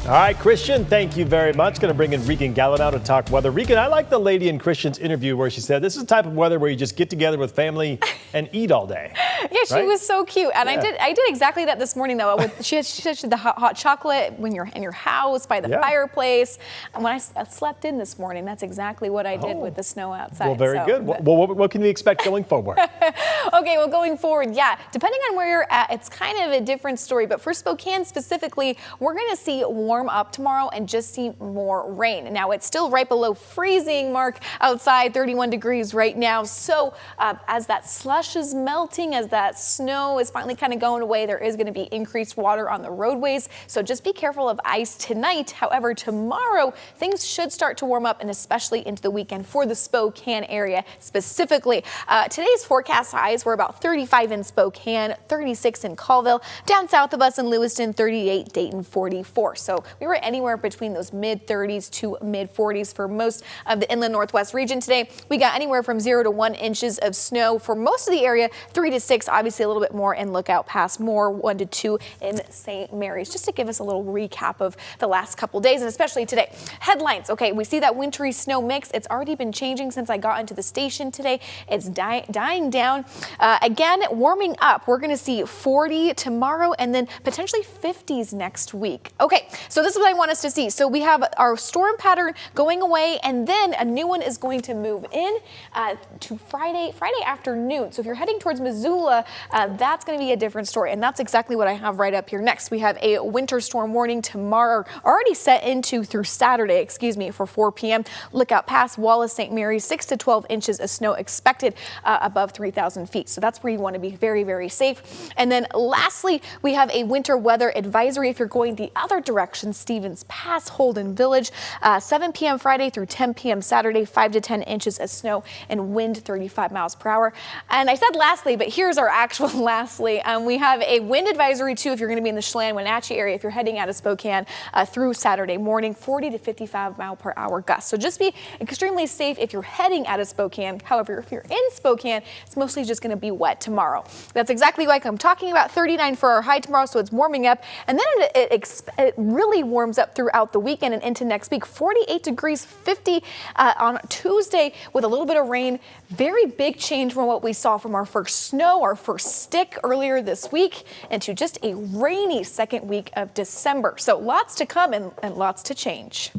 All right, Christian, thank you very much. Going to bring in Regan Gallo now to talk weather. Regan, I like the lady in Christian's interview where she said this is the type of weather where you just get together with family and eat all day. Yeah, she was so cute. And Yeah. I did exactly that this morning, though. She said the hot chocolate when you're in your house by the fireplace. And when I slept in this morning, that's exactly what I did with the snow outside. Well, very good. Well, what can we expect going forward? Okay, well, going forward, depending on where you're at, it's kind of a different story. But for Spokane specifically, we're going to see warm up tomorrow and just see more rain. Now, it's still right below freezing mark outside, 31 degrees right now. So as that slush is melting, as that snow is finally kind of going away, there is going to be increased water on the roadways. So just be careful of ice tonight. However, tomorrow, things should start to warm up, and especially into the weekend for the Spokane area specifically. Today's forecast highs were about 35 in Spokane, 36 in Colville, down south of us in Lewiston, 38, Dayton, 44. So we were anywhere between those mid 30s to mid 40s for most of the inland northwest region today. We got anywhere from 0 to 1 inches of snow for most of the area, 3 to 6, obviously a little bit more in Lookout Pass, more 1 to 2 in St. Mary's. Just to give us a little recap of the last couple days, and especially today. Headlines. Okay, we see that wintry snow mix. It's already been changing since I got into the station today. It's dying down. Again, warming up. We're going to see 40 tomorrow and then potentially 50s next week. Okay, so this is what I want us to see. So we have our storm pattern going away, and then a new one is going to move in to Friday afternoon. So if you're heading towards Missoula, that's going to be a different story, and that's exactly what I have right up here next. We have a winter storm warning tomorrow, already set into through Saturday, for 4 p.m. Lookout Pass, Wallace, St. Mary's, 6 to 12 inches of snow expected above 3,000 feet. So that's where you want to be very, very safe. And then lastly, we have a winter weather advisory if you're going the other direction, Stevens Pass, Holden Village, 7 p.m. Friday through 10 p.m. Saturday, 5 to 10 inches of snow and wind 35 miles per hour. And I said lastly, but here's our actual lastly. We have a wind advisory too if you're going to be in the Chelan, Wenatchee area, if you're heading out of Spokane through Saturday morning, 40 to 55 mile per hour gusts. So just be extremely safe if you're heading out of Spokane. However, if you're in Spokane, it's mostly just going to be wet tomorrow. That's exactly like I'm talking about. 39 for our high tomorrow, so it's warming up. And then it really warms up throughout the weekend and into next week. 48 degrees, 50 on Tuesday with a little bit of rain. Very big change from what we saw from our first snow, our first stick earlier this week, into just a rainy second week of December. So lots to come and lots to change.